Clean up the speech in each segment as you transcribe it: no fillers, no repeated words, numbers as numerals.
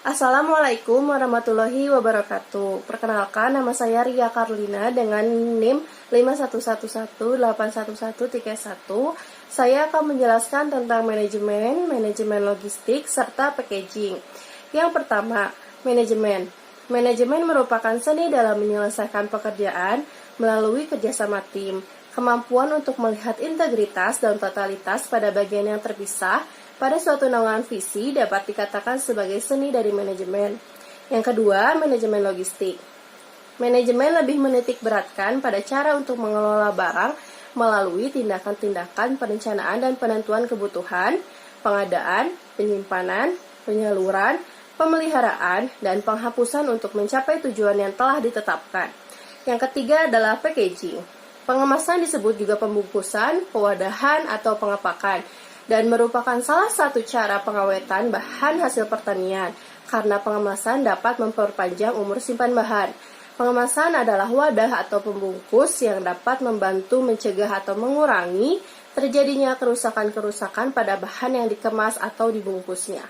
Assalamualaikum warahmatullahi wabarakatuh. Perkenalkan, nama saya Ria Karlina dengan NIM 5111811131. Saya akan menjelaskan tentang manajemen logistik, serta packaging. Yang pertama, manajemen. Manajemen merupakan seni dalam menyelesaikan pekerjaan melalui kerjasama tim. Kemampuan untuk melihat integritas dan totalitas pada bagian yang terpisah pada suatu naungan visi dapat dikatakan sebagai seni dari manajemen. Yang kedua, manajemen logistik. Manajemen lebih menitik beratkan pada cara untuk mengelola barang melalui tindakan-tindakan perencanaan dan penentuan kebutuhan, pengadaan, penyimpanan, penyaluran, pemeliharaan, dan penghapusan untuk mencapai tujuan yang telah ditetapkan. Yang ketiga adalah packaging. Pengemasan disebut juga pembungkusan, pewadahan, atau pengepakan, dan merupakan salah satu cara pengawetan bahan hasil pertanian, karena pengemasan dapat memperpanjang umur simpan bahan. Pengemasan adalah wadah atau pembungkus yang dapat membantu mencegah atau mengurangi terjadinya kerusakan-kerusakan pada bahan yang dikemas atau dibungkusnya.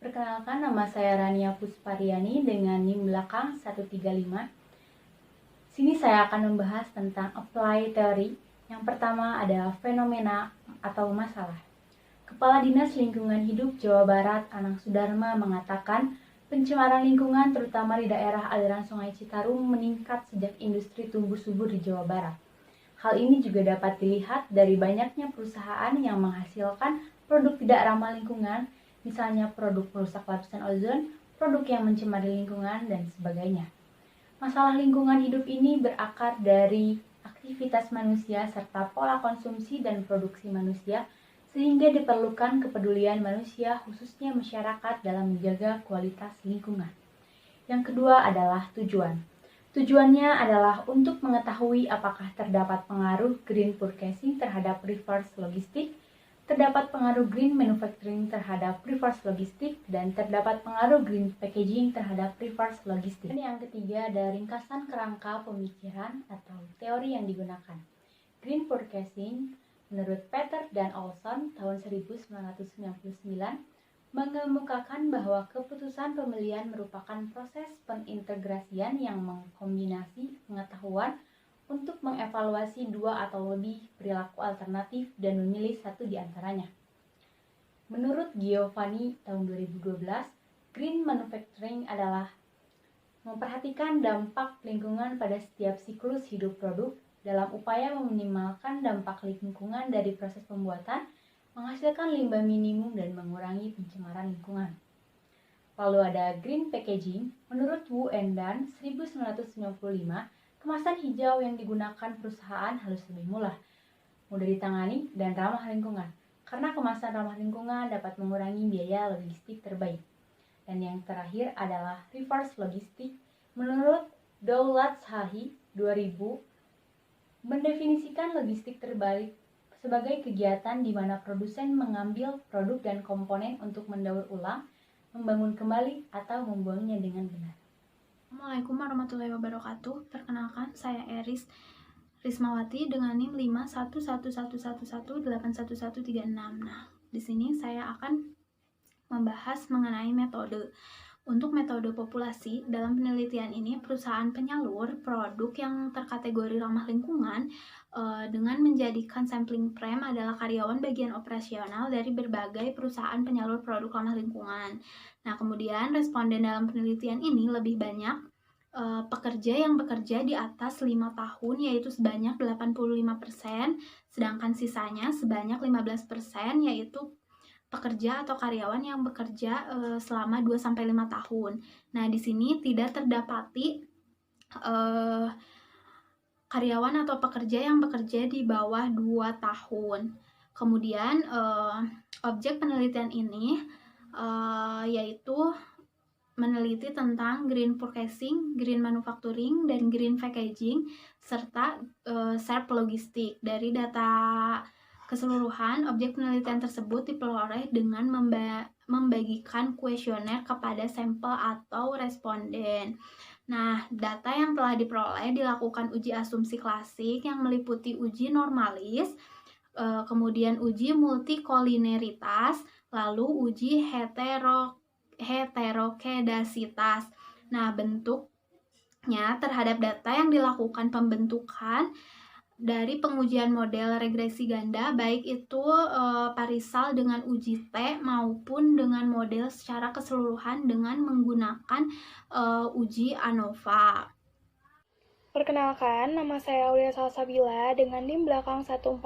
Perkenalkan, nama saya Rania Puspariani dengan NIM belakang 135. Sini saya akan membahas tentang apply teori. Yang pertama adalah fenomena atau masalah. Kepala Dinas Lingkungan Hidup Jawa Barat, Anang Sudarma, mengatakan pencemaran lingkungan terutama di daerah aliran Sungai Citarum meningkat sejak industri tumbuh subur di Jawa Barat. Hal ini juga dapat dilihat dari banyaknya perusahaan yang menghasilkan produk tidak ramah lingkungan, misalnya produk perusak lapisan ozon, produk yang mencemari lingkungan, dan sebagainya. Masalah lingkungan hidup ini berakar dari aktivitas manusia serta pola konsumsi dan produksi manusia, sehingga diperlukan kepedulian manusia khususnya masyarakat dalam menjaga kualitas lingkungan. Yang kedua adalah tujuan. Tujuannya adalah untuk mengetahui apakah terdapat pengaruh green purchasing terhadap reverse logistik, terdapat pengaruh green manufacturing terhadap reverse logistik, dan terdapat pengaruh green packaging terhadap reverse logistik. Dan yang ketiga ada ringkasan kerangka pemikiran atau teori yang digunakan. Green purchasing menurut Peter dan Olson tahun 1999 mengemukakan bahwa keputusan pembelian merupakan proses pengintegrasian yang mengkombinasi pengetahuan untuk mengevaluasi dua atau lebih perilaku alternatif dan memilih satu di antaranya. Menurut Giovanni tahun 2012, green manufacturing adalah memperhatikan dampak lingkungan pada setiap siklus hidup produk dalam upaya meminimalkan dampak lingkungan dari proses pembuatan, menghasilkan limbah minimum, dan mengurangi pencemaran lingkungan. Lalu ada green packaging. Menurut Wu and Dan 1995, kemasan hijau yang digunakan perusahaan harus lebih mudah ditangani, dan ramah lingkungan. Karena kemasan ramah lingkungan dapat mengurangi biaya logistik terbaik. Dan yang terakhir adalah reverse logistik. Menurut Daulat Sahi 2000, mendefinisikan logistik terbalik sebagai kegiatan di mana produsen mengambil produk dan komponen untuk mendaur ulang, membangun kembali, atau membuangnya dengan benar. Assalamualaikum warahmatullahi wabarakatuh. Perkenalkan, saya Eris Rismawati dengan NIM 511111811136. Nah, di sini saya akan membahas mengenai metode. Untuk metode populasi, dalam penelitian ini perusahaan penyalur produk yang terkategori ramah lingkungan dengan menjadikan sampling frame adalah karyawan bagian operasional dari berbagai perusahaan penyalur produk ramah lingkungan. Nah, kemudian responden dalam penelitian ini lebih banyak pekerja yang bekerja di atas 5 tahun, yaitu sebanyak 85%, sedangkan sisanya sebanyak 15%, yaitu pekerja atau karyawan yang bekerja selama 2-5 tahun. Nah, di sini tidak terdapati karyawan atau pekerja yang bekerja di bawah 2 tahun. Kemudian objek penelitian ini yaitu meneliti tentang green purchasing, green manufacturing, dan green packaging, serta SERP logistik. Dari data keseluruhan, objek penelitian tersebut diperoleh dengan membagikan kuesioner kepada sampel atau responden. Nah, data yang telah diperoleh dilakukan uji asumsi klasik yang meliputi uji normalis, kemudian uji multikolineritas, lalu uji heteroklinitas Oke-dasitas. Nah, bentuknya terhadap data yang dilakukan pembentukan dari pengujian model regresi ganda, baik itu parisal dengan uji T maupun dengan model secara keseluruhan dengan menggunakan uji ANOVA. Perkenalkan, nama saya Aulia Salsabila dengan NIM belakang 141.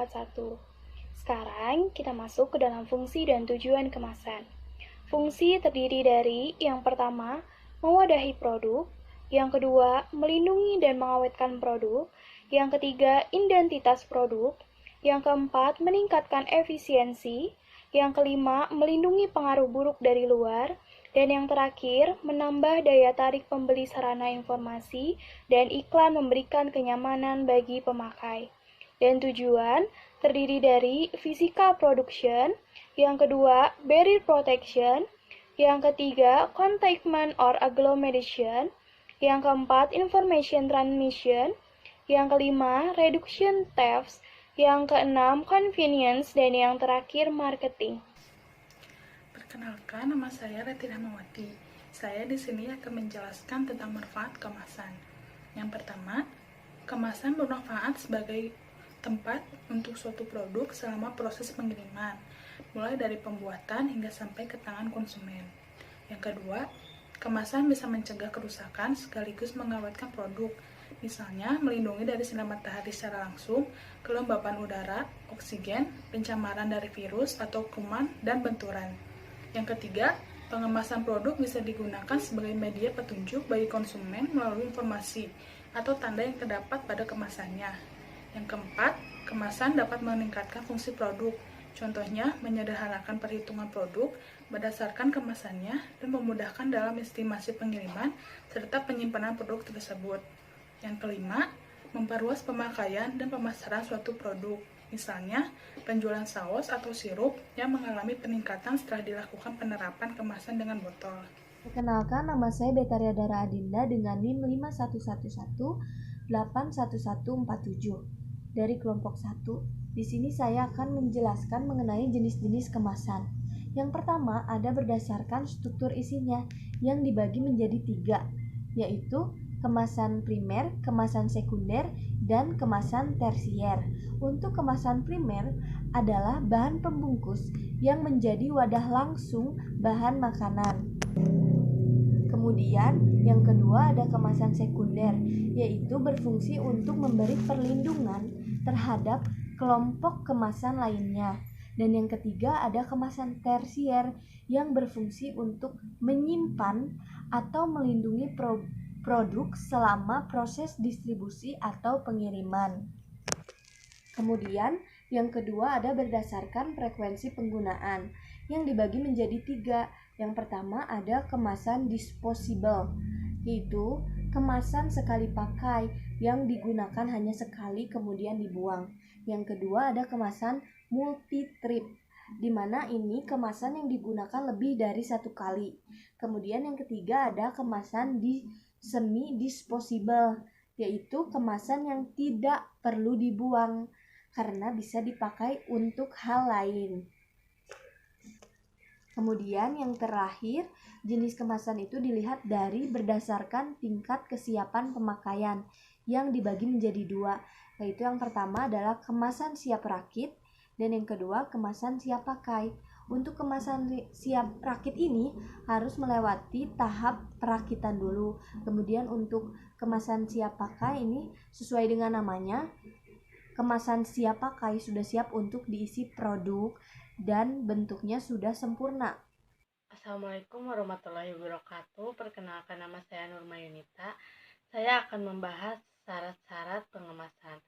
Sekarang kita masuk ke dalam fungsi dan tujuan kemasan. Fungsi terdiri dari yang pertama, mewadahi produk, yang kedua, melindungi dan mengawetkan produk, yang ketiga, identitas produk, yang keempat, meningkatkan efisiensi, yang kelima, melindungi pengaruh buruk dari luar, dan yang terakhir, menambah daya tarik pembeli sarana informasi dan iklan memberikan kenyamanan bagi pemakai. Dan tujuan terdiri dari physical production, yang kedua, barrier protection, yang ketiga, containment or agglomeration, yang keempat, information transmission, yang kelima, reduction thefts, yang keenam, convenience, dan yang terakhir, marketing. Perkenalkan, nama saya Reti Rahmawati. Saya di sini akan menjelaskan tentang manfaat kemasan. Yang pertama, kemasan bermanfaat sebagai tempat untuk suatu produk selama proses pengiriman, mulai dari pembuatan hingga sampai ke tangan konsumen. Yang kedua, kemasan bisa mencegah kerusakan sekaligus mengawetkan produk, misalnya melindungi dari sinar matahari secara langsung, kelembapan udara, oksigen, pencemaran dari virus atau kuman, dan benturan. Yang ketiga, pengemasan produk bisa digunakan sebagai media petunjuk bagi konsumen melalui informasi atau tanda yang terdapat pada kemasannya. Yang keempat, kemasan dapat meningkatkan fungsi produk. Contohnya, menyederhanakan perhitungan produk berdasarkan kemasannya dan memudahkan dalam estimasi pengiriman serta penyimpanan produk tersebut. Yang kelima, memperluas pemakaian dan pemasaran suatu produk. Misalnya, penjualan saus atau sirup yang mengalami peningkatan setelah dilakukan penerapan kemasan dengan botol. Perkenalkan, nama saya Betaria Dara Adinda dengan NIM 5111-81147 dari kelompok 1. Di sini saya akan menjelaskan mengenai jenis-jenis kemasan. Yang pertama ada berdasarkan struktur isinya yang dibagi menjadi 3, yaitu kemasan primer, kemasan sekunder, dan kemasan tersier. Untuk kemasan primer adalah bahan pembungkus yang menjadi wadah langsung bahan makanan. Kemudian yang kedua ada kemasan sekunder, yaitu berfungsi untuk memberi perlindungan terhadap kelompok kemasan lainnya. Dan yang ketiga ada kemasan tersier yang berfungsi untuk menyimpan atau melindungi produk selama proses distribusi atau pengiriman. Kemudian yang kedua ada berdasarkan frekuensi penggunaan yang dibagi menjadi 3. Yang pertama ada kemasan disposable, yaitu kemasan sekali pakai yang digunakan hanya sekali kemudian dibuang. Yang kedua ada kemasan multi-trip, di mana ini kemasan yang digunakan lebih dari 1 kali. Kemudian yang ketiga ada kemasan semi-disposable, yaitu kemasan yang tidak perlu dibuang karena bisa dipakai untuk hal lain. Kemudian yang terakhir, jenis kemasan itu dilihat dari berdasarkan tingkat kesiapan pemakaian yang dibagi menjadi 2, yaitu yang pertama adalah kemasan siap rakit dan yang kedua kemasan siap pakai. Untuk kemasan siap rakit ini harus melewati tahap perakitan dulu. Kemudian untuk kemasan siap pakai ini sesuai dengan namanya, kemasan siap pakai sudah siap untuk diisi produk dan bentuknya sudah sempurna. Assalamualaikum warahmatullahi wabarakatuh. Perkenalkan, nama saya Nurma Yunita. Saya akan membahas syarat-syarat pengemasan.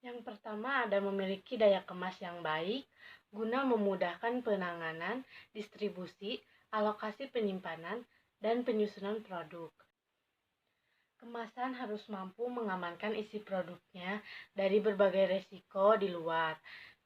Yang pertama ada memiliki daya kemas yang baik guna memudahkan penanganan, distribusi, alokasi penyimpanan, dan penyusunan produk. Kemasan harus mampu mengamankan isi produknya dari berbagai resiko di luar,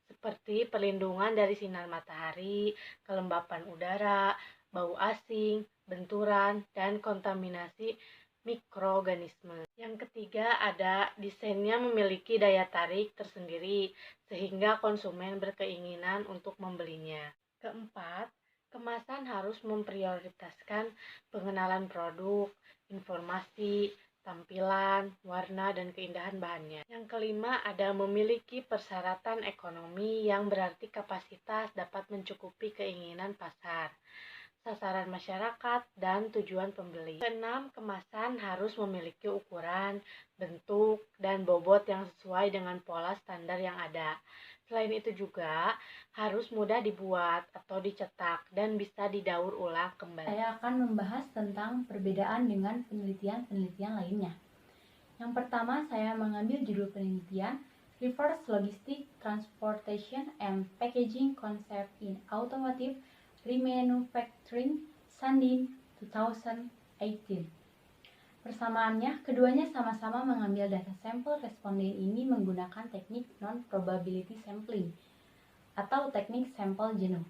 seperti perlindungan dari sinar matahari, kelembapan udara, bau asing, benturan, dan kontaminasi mikroorganisme. Yang ketiga ada desainnya memiliki daya tarik tersendiri sehingga konsumen berkeinginan untuk membelinya. Keempat, Kemasan harus memprioritaskan pengenalan produk, informasi, tampilan, warna, dan keindahan bahannya. Yang kelima, ada memiliki persyaratan ekonomi yang berarti kapasitas dapat mencukupi keinginan pasar, sasaran masyarakat, dan tujuan pembeli. Keenam, kemasan harus memiliki ukuran, bentuk, dan bobot yang sesuai dengan pola standar yang ada. Selain itu juga harus mudah dibuat atau dicetak dan bisa didaur ulang kembali. Saya akan membahas tentang perbedaan dengan penelitian-penelitian lainnya. Yang pertama, saya mengambil judul penelitian Reverse Logistic Transportation and Packaging Concept in Automotive Remanufacturing, Sandin, 2018. Persamaannya, keduanya sama-sama mengambil data sampel responden ini menggunakan teknik non-probability sampling atau teknik sampel jenuh.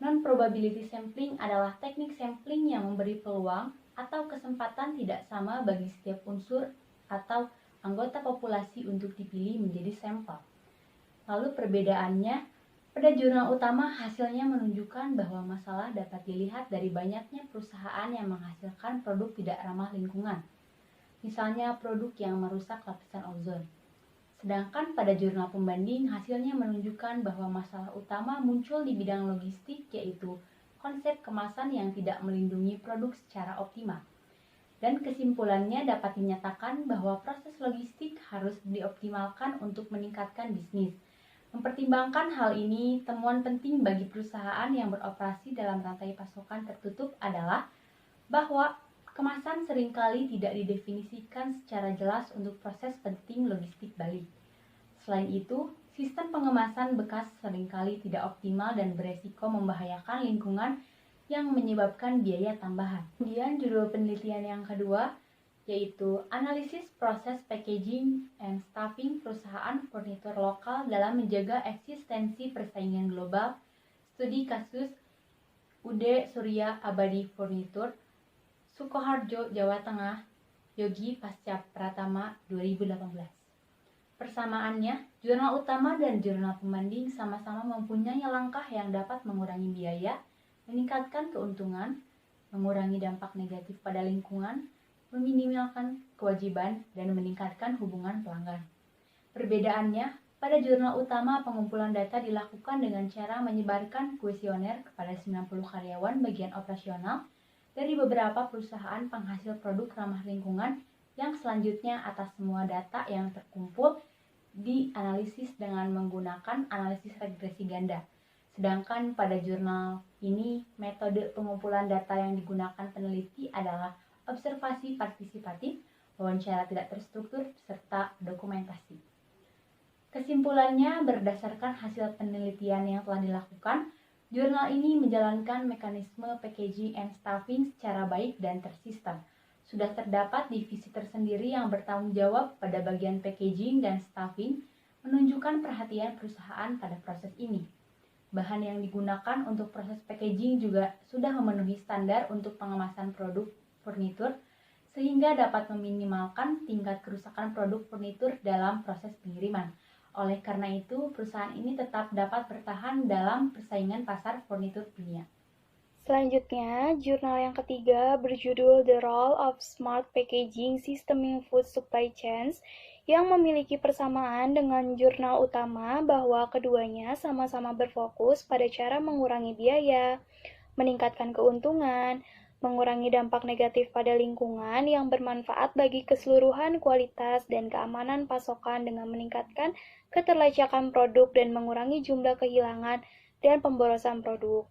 Non-probability sampling adalah teknik sampling yang memberi peluang atau kesempatan tidak sama bagi setiap unsur atau anggota populasi untuk dipilih menjadi sampel. Lalu perbedaannya, pada jurnal utama hasilnya menunjukkan bahwa masalah dapat dilihat dari banyaknya perusahaan yang menghasilkan produk tidak ramah lingkungan. Misalnya produk yang merusak lapisan ozon. Sedangkan pada jurnal pembanding hasilnya menunjukkan bahwa masalah utama muncul di bidang logistik, yaitu konsep kemasan yang tidak melindungi produk secara optimal. Dan kesimpulannya dapat dinyatakan bahwa proses logistik harus dioptimalkan untuk meningkatkan bisnis. Mempertimbangkan hal ini, temuan penting bagi perusahaan yang beroperasi dalam rantai pasokan tertutup adalah bahwa kemasan seringkali tidak didefinisikan secara jelas untuk proses penting logistik balik. Selain itu, sistem pengemasan bekas seringkali tidak optimal dan beresiko membahayakan lingkungan yang menyebabkan biaya tambahan. Kemudian judul penelitian yang kedua yaitu Analisis Proses Packaging and Staffing Perusahaan Furnitur Lokal dalam Menjaga Eksistensi Persaingan Global, Studi Kasus UD Surya Abadi Furnitur, Sukoharjo, Jawa Tengah, Yogi Pasca Pratama 2018. Persamaannya, jurnal utama dan jurnal pembanding sama-sama mempunyai langkah yang dapat mengurangi biaya, meningkatkan keuntungan, mengurangi dampak negatif pada lingkungan, meminimalkan kewajiban, dan meningkatkan hubungan pelanggan. Perbedaannya, pada jurnal utama pengumpulan data dilakukan dengan cara menyebarkan kuesioner kepada 90 karyawan bagian operasional dari beberapa perusahaan penghasil produk ramah lingkungan yang selanjutnya atas semua data yang terkumpul dianalisis dengan menggunakan analisis regresi ganda. Sedangkan pada jurnal ini, metode pengumpulan data yang digunakan peneliti adalah observasi partisipatif, wawancara tidak terstruktur, serta dokumentasi. Kesimpulannya, berdasarkan hasil penelitian yang telah dilakukan, jurnal ini menjalankan mekanisme packaging and staffing secara baik dan tersistem. Sudah terdapat divisi tersendiri yang bertanggung jawab pada bagian packaging dan staffing, menunjukkan perhatian perusahaan pada proses ini. Bahan yang digunakan untuk proses packaging juga sudah memenuhi standar untuk pengemasan produk furnitur, sehingga dapat meminimalkan tingkat kerusakan produk furnitur dalam proses pengiriman. Oleh karena itu, perusahaan ini tetap dapat bertahan dalam persaingan pasar furnitur dunia. Selanjutnya, jurnal yang ketiga berjudul The Role of Smart Packaging System in Food Supply Chains, yang memiliki persamaan dengan jurnal utama bahwa keduanya sama-sama berfokus pada cara mengurangi biaya, meningkatkan keuntungan, mengurangi dampak negatif pada lingkungan yang bermanfaat bagi keseluruhan kualitas dan keamanan pasokan dengan meningkatkan keterlacakan produk dan mengurangi jumlah kehilangan dan pemborosan produk.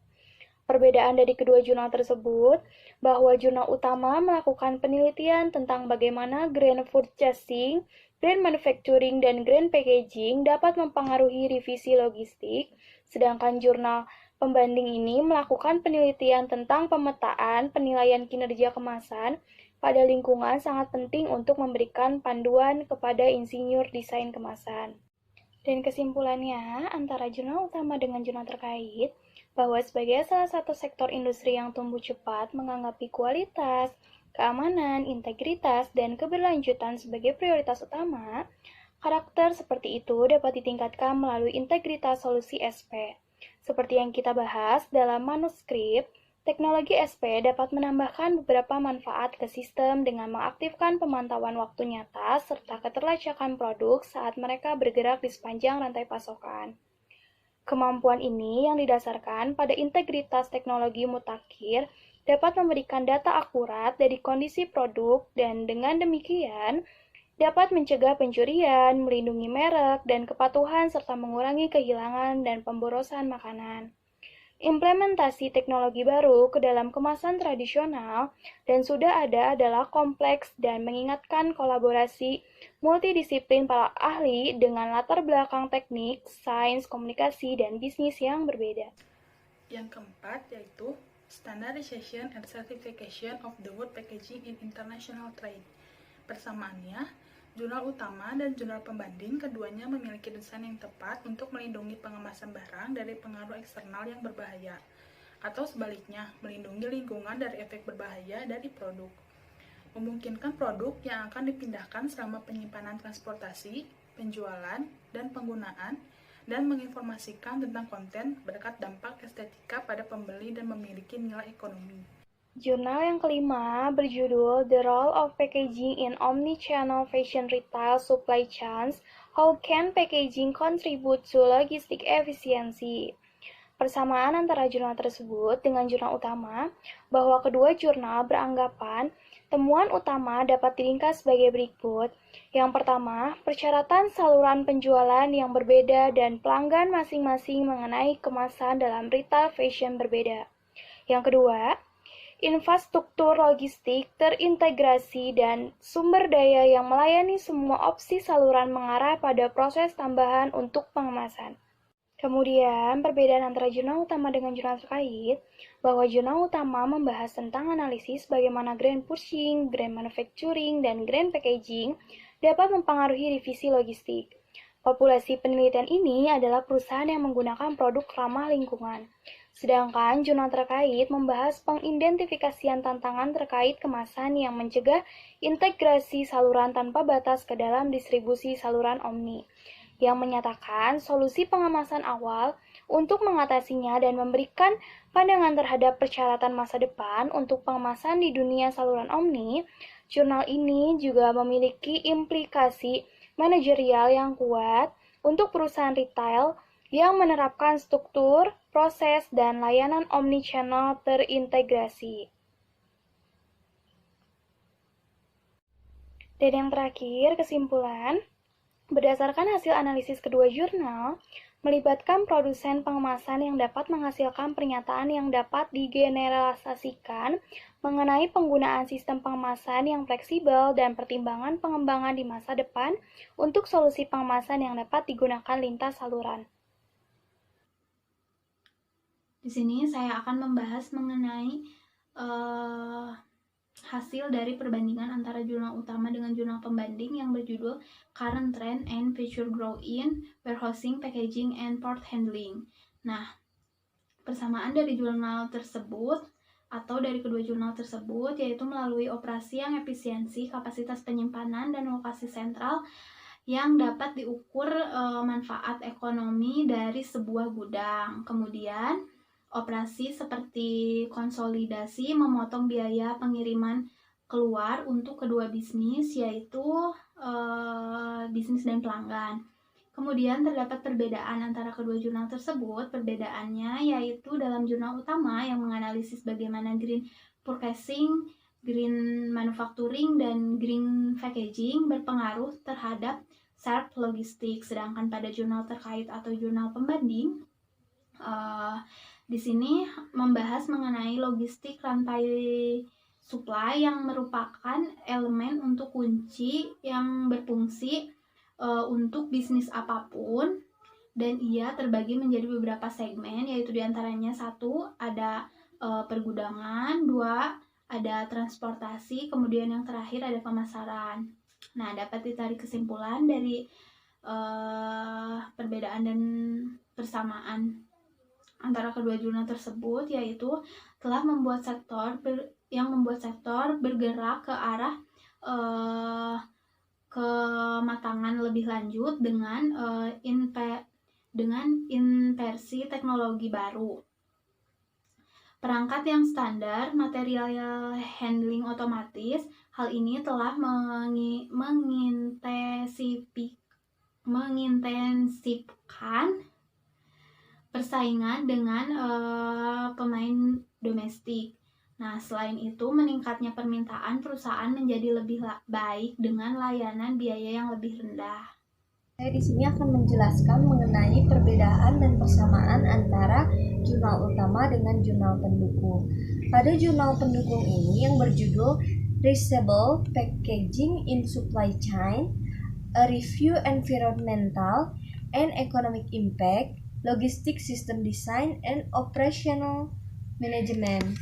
Perbedaan dari kedua jurnal tersebut, bahwa jurnal utama melakukan penelitian tentang bagaimana grain purchasing, grain manufacturing, dan grain packaging dapat mempengaruhi revisi logistik, sedangkan jurnal pembanding ini melakukan penelitian tentang pemetaan penilaian kinerja kemasan pada lingkungan sangat penting untuk memberikan panduan kepada insinyur desain kemasan. Dan kesimpulannya, antara jurnal utama dengan jurnal terkait, bahwa sebagai salah satu sektor industri yang tumbuh cepat menganggapi kualitas, keamanan, integritas, dan keberlanjutan sebagai prioritas utama, karakter seperti itu dapat ditingkatkan melalui integritas solusi SP. Seperti yang kita bahas dalam manuskrip, teknologi SP dapat menambahkan beberapa manfaat ke sistem dengan mengaktifkan pemantauan waktu nyata serta keterlacakan produk saat mereka bergerak di sepanjang rantai pasokan. Kemampuan ini yang didasarkan pada integritas teknologi mutakhir dapat memberikan data akurat dari kondisi produk dan dengan demikian dapat mencegah pencurian, melindungi merek, dan kepatuhan serta mengurangi kehilangan dan pemborosan makanan. Implementasi teknologi baru ke dalam kemasan tradisional dan sudah ada adalah kompleks dan mengingatkan kolaborasi multidisiplin para ahli dengan latar belakang teknik, sains, komunikasi, dan bisnis yang berbeda. Yang keempat yaitu Standardization and Certification of the Food Packaging in International Trade. Persamaannya, jurnal utama dan jurnal pembanding keduanya memiliki desain yang tepat untuk melindungi pengemasan barang dari pengaruh eksternal yang berbahaya, atau sebaliknya, melindungi lingkungan dari efek berbahaya dari produk. Memungkinkan produk yang akan dipindahkan selama penyimpanan transportasi, penjualan, dan penggunaan, dan menginformasikan tentang konten berkat dampak estetika pada pembeli dan memiliki nilai ekonomi. Jurnal yang kelima berjudul The Role of Packaging in Omnichannel Fashion Retail Supply Chains, How Can Packaging Contribute to Logistic Efficiency? Persamaan antara jurnal tersebut dengan jurnal utama bahwa kedua jurnal beranggapan temuan utama dapat diringkas sebagai berikut. Yang pertama, persyaratan saluran penjualan yang berbeda dan pelanggan masing-masing mengenai kemasan dalam retail fashion berbeda. Yang kedua, infrastruktur logistik terintegrasi dan sumber daya yang melayani semua opsi saluran mengarah pada proses tambahan untuk pengemasan. Kemudian, perbedaan antara jurnal utama dengan jurnal terkait, bahwa jurnal utama membahas tentang analisis bagaimana grand pushing, grand manufacturing, dan grand packaging dapat mempengaruhi divisi logistik. Populasi penelitian ini adalah perusahaan yang menggunakan produk ramah lingkungan. Sedangkan jurnal terkait membahas pengidentifikasian tantangan terkait kemasan yang mencegah integrasi saluran tanpa batas ke dalam distribusi saluran Omni, yang menyatakan solusi pengemasan awal untuk mengatasinya dan memberikan pandangan terhadap persyaratan masa depan untuk pengemasan di dunia saluran Omni. Jurnal ini juga memiliki implikasi manajerial yang kuat untuk perusahaan retail yang menerapkan struktur, proses, dan layanan omnichannel terintegrasi. Dan yang terakhir, kesimpulan, berdasarkan hasil analisis kedua jurnal, melibatkan produsen pengemasan yang dapat menghasilkan pernyataan yang dapat digeneralisasikan mengenai penggunaan sistem pengemasan yang fleksibel dan pertimbangan pengembangan di masa depan untuk solusi pengemasan yang dapat digunakan lintas saluran. Di sini saya akan membahas mengenai hasil dari perbandingan antara jurnal utama dengan jurnal pembanding yang berjudul Current Trend and Future Growth in Warehousing, Packaging, and Port Handling. Nah, persamaan dari jurnal tersebut atau dari kedua jurnal tersebut yaitu melalui operasi yang efisiensi, kapasitas penyimpanan, dan lokasi sentral yang dapat diukur manfaat ekonomi dari sebuah gudang. Kemudian, operasi seperti konsolidasi memotong biaya pengiriman keluar untuk kedua bisnis, yaitu bisnis dan pelanggan. Kemudian terdapat perbedaan antara kedua jurnal tersebut. Perbedaannya yaitu dalam jurnal utama yang menganalisis bagaimana green purchasing, green manufacturing, dan green packaging berpengaruh terhadap shared logistik. Sedangkan pada jurnal terkait atau jurnal pembanding, di sini membahas mengenai logistik rantai supply yang merupakan elemen untuk kunci yang berfungsi untuk bisnis apapun, dan ia terbagi menjadi beberapa segmen, yaitu diantaranya 1 ada pergudangan, 2 ada transportasi, kemudian yang terakhir ada pemasaran. Nah, dapat ditarik kesimpulan dari perbedaan dan persamaan antara kedua jurnal tersebut, yaitu telah membuat sektor bergerak ke arah kematangan lebih lanjut dengan dengan inversi teknologi baru. Perangkat yang standar, material handling otomatis, hal ini telah mengintensifkan persaingan dengan pemain domestik. Nah, selain itu, meningkatnya permintaan perusahaan menjadi lebih baik dengan layanan biaya yang lebih rendah. Saya di sini akan menjelaskan mengenai perbedaan dan persamaan antara jurnal utama dengan jurnal pendukung. Pada jurnal pendukung ini yang berjudul Reusable Packaging in Supply Chain, A Review Environmental and Economic Impact, Logistics System Design and Operational Management.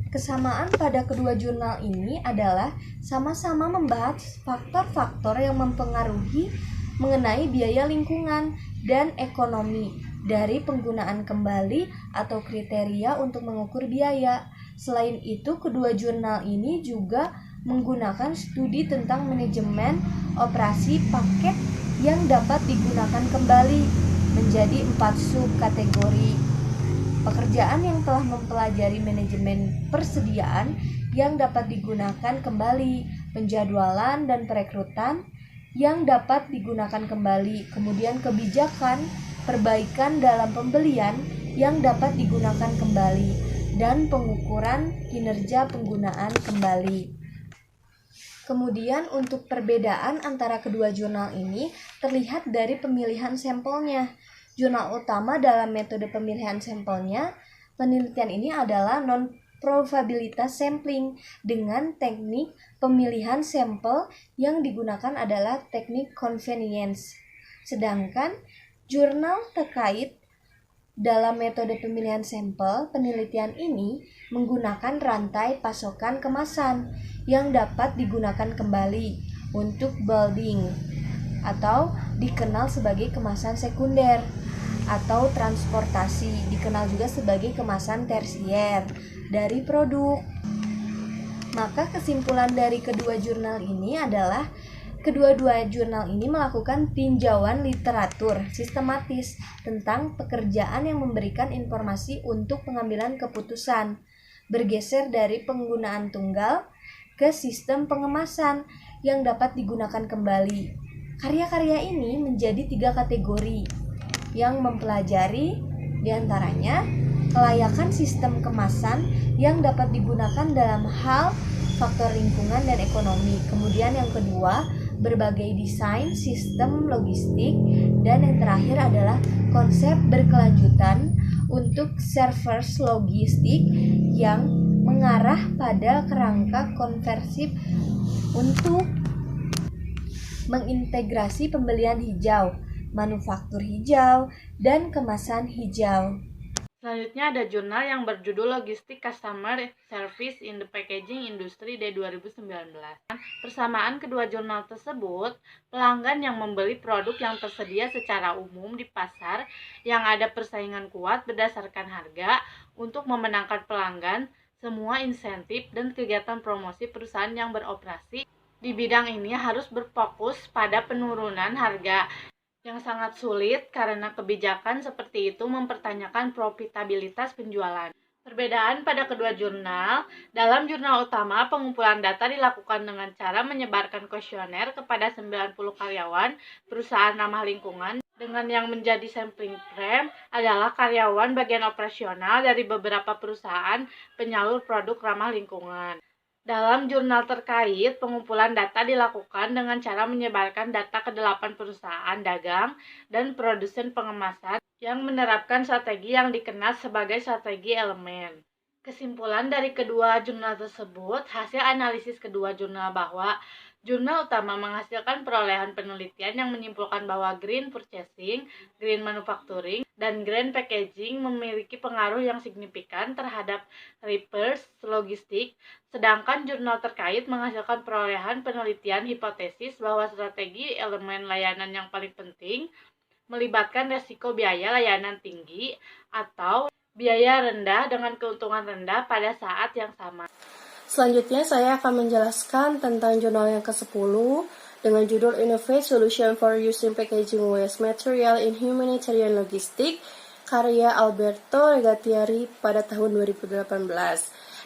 Kesamaan pada kedua jurnal ini adalah sama-sama membahas faktor-faktor yang mempengaruhi mengenai biaya lingkungan dan ekonomi dari penggunaan kembali atau kriteria untuk mengukur biaya. Selain itu, kedua jurnal ini juga menggunakan studi tentang manajemen operasi paket yang dapat digunakan kembali menjadi 4 subkategori. Pekerjaan yang telah mempelajari manajemen persediaan yang dapat digunakan kembali, penjadwalan dan perekrutan yang dapat digunakan kembali, kemudian kebijakan, perbaikan dalam pembelian yang dapat digunakan kembali, dan pengukuran kinerja penggunaan kembali. Kemudian untuk perbedaan antara kedua jurnal ini terlihat dari pemilihan sampelnya. Jurnal utama dalam metode pemilihan sampelnya, penelitian ini adalah non-probabilitas sampling dengan teknik pemilihan sampel yang digunakan adalah teknik convenience. Sedangkan jurnal terkait dalam metode pemilihan sampel, penelitian ini menggunakan rantai pasokan kemasan yang dapat digunakan kembali untuk building atau dikenal sebagai kemasan sekunder, atau transportasi, dikenal juga sebagai kemasan tersier dari produk. Maka kesimpulan dari kedua jurnal ini adalah kedua-dua jurnal ini melakukan tinjauan literatur sistematis tentang pekerjaan yang memberikan informasi untuk pengambilan keputusan, bergeser dari penggunaan tunggal ke sistem pengemasan yang dapat digunakan kembali. Karya-karya ini menjadi 3 kategori yang mempelajari diantaranya kelayakan sistem kemasan yang dapat digunakan dalam hal faktor lingkungan dan ekonomi. Kemudian yang kedua, berbagai desain sistem logistik, dan yang terakhir adalah konsep berkelanjutan untuk servers logistik yang mengarah pada kerangka konversif untuk mengintegrasi pembelian hijau, manufaktur hijau, dan kemasan hijau. Selanjutnya ada jurnal yang berjudul Logistic Customer Service in the Packaging Industry Day 2019. Persamaan kedua jurnal tersebut, pelanggan yang membeli produk yang tersedia secara umum di pasar yang ada persaingan kuat berdasarkan harga untuk memenangkan pelanggan, semua insentif dan kegiatan promosi perusahaan yang beroperasi di bidang ini harus berfokus pada penurunan harga yang sangat sulit karena kebijakan seperti itu mempertanyakan profitabilitas penjualan. Perbedaan pada kedua jurnal, dalam jurnal utama pengumpulan data dilakukan dengan cara menyebarkan kuesioner kepada 90 karyawan perusahaan ramah lingkungan dengan yang menjadi sampling frame adalah karyawan bagian operasional dari beberapa perusahaan penyalur produk ramah lingkungan. Dalam jurnal terkait, pengumpulan data dilakukan dengan cara menyebarkan data ke 8 perusahaan dagang dan produsen pengemasan yang menerapkan strategi yang dikenal sebagai strategi elemen. Kesimpulan dari kedua jurnal tersebut, hasil analisis kedua jurnal bahwa jurnal utama menghasilkan perolehan penelitian yang menyimpulkan bahwa green purchasing, green manufacturing, dan green packaging memiliki pengaruh yang signifikan terhadap reverse logistik, sedangkan jurnal terkait menghasilkan perolehan penelitian hipotesis bahwa strategi elemen layanan yang paling penting melibatkan resiko biaya layanan tinggi atau biaya rendah dengan keuntungan rendah pada saat yang sama. Selanjutnya saya akan menjelaskan tentang jurnal yang ke-10 dengan judul Innovate Solution for Using Packaging Waste Material in Humanitarian Logistics, karya Alberto Regatieri pada tahun 2018.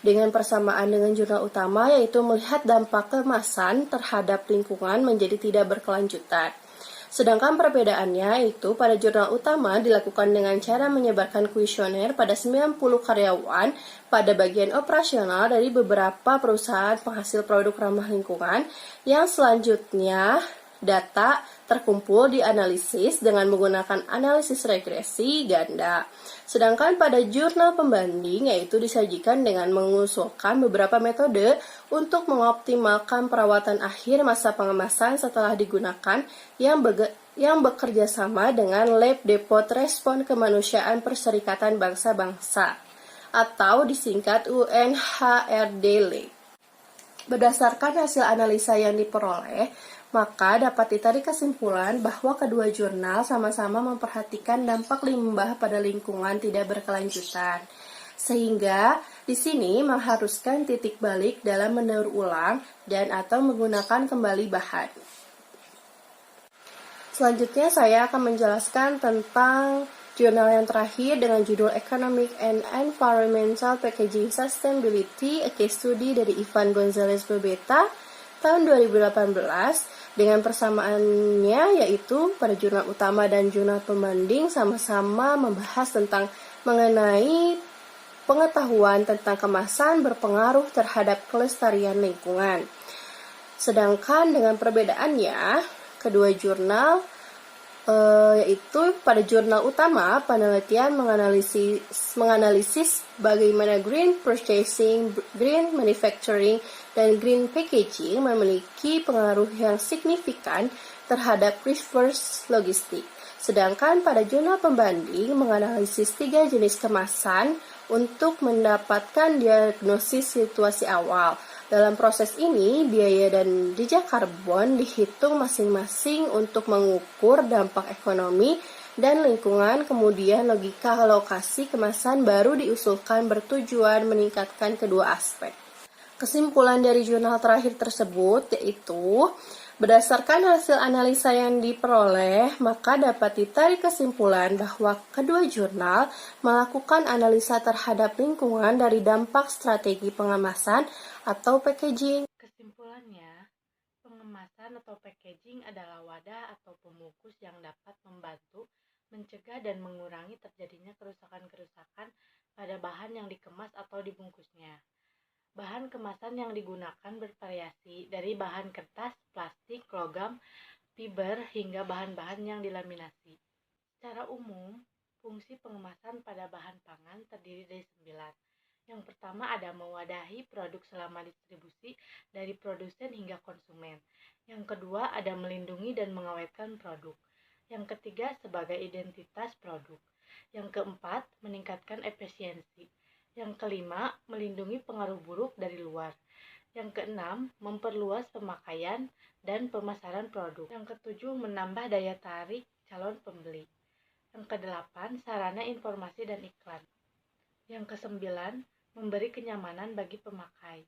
Dengan persamaan dengan jurnal utama, yaitu melihat dampak kemasan terhadap lingkungan menjadi tidak berkelanjutan. Sedangkan perbedaannya itu pada jurnal utama dilakukan dengan cara menyebarkan kuesioner pada 90 karyawan pada bagian operasional dari beberapa perusahaan penghasil produk ramah lingkungan, yang selanjutnya data terkumpul dianalisis dengan menggunakan analisis regresi ganda. Sedangkan pada jurnal pembanding, yaitu disajikan dengan mengusulkan beberapa metode untuk mengoptimalkan perawatan akhir masa pengemasan setelah digunakan yang bekerja sama dengan Lab Depot Respon Kemanusiaan Perserikatan Bangsa-Bangsa atau disingkat UNHRD. Berdasarkan hasil analisa yang diperoleh, maka dapat ditarik kesimpulan bahwa kedua jurnal sama-sama memperhatikan dampak limbah pada lingkungan tidak berkelanjutan. Sehingga di sini mengharuskan titik balik dalam mendaur ulang dan atau menggunakan kembali bahan. Selanjutnya saya akan menjelaskan tentang jurnal yang terakhir dengan judul Economic and Environmental Packaging Sustainability, a case study dari Ivan Gonzalez Bebeta tahun 2018. Dengan persamaannya, yaitu pada jurnal utama dan jurnal pembanding sama-sama membahas tentang mengenai pengetahuan tentang kemasan berpengaruh terhadap kelestarian lingkungan. Sedangkan dengan perbedaannya, kedua jurnal yaitu pada jurnal utama penelitian menganalisis bagaimana green purchasing, green manufacturing, dan green packaging memiliki pengaruh yang signifikan terhadap reverse logistik. Sedangkan pada jurnal pembanding menganalisis 3 jenis kemasan untuk mendapatkan diagnosis situasi awal. Dalam proses ini, biaya dan jejak karbon dihitung masing-masing untuk mengukur dampak ekonomi dan lingkungan, kemudian logika alokasi kemasan baru diusulkan bertujuan meningkatkan kedua aspek. Kesimpulan dari jurnal terakhir tersebut yaitu, berdasarkan hasil analisa yang diperoleh, maka dapat ditarik kesimpulan bahwa kedua jurnal melakukan analisa terhadap lingkungan dari dampak strategi pengemasan atau packaging. Kesimpulannya, pengemasan atau packaging adalah wadah atau pembungkus yang dapat membantu mencegah dan mengurangi terjadinya kerusakan-kerusakan pada bahan yang dikemas atau dibungkusnya. Bahan kemasan yang digunakan bervariasi dari bahan kertas, plastik, logam, fiber, hingga bahan-bahan yang dilaminasi. Secara umum, fungsi pengemasan pada bahan pangan terdiri dari 9. Yang pertama ada mewadahi produk selama distribusi dari produsen hingga konsumen. Yang kedua ada melindungi dan mengawetkan produk. Yang ketiga sebagai identitas produk. Yang keempat meningkatkan efisiensi. Yang kelima, melindungi pengaruh buruk dari luar. Yang keenam, memperluas pemakaian dan pemasaran produk. Yang ketujuh, menambah daya tarik calon pembeli. Yang kedelapan, sarana informasi dan iklan. Yang kesembilan, memberi kenyamanan bagi pemakai.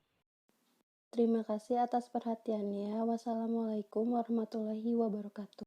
Terima kasih atas perhatiannya. Wassalamualaikum warahmatullahi wabarakatuh.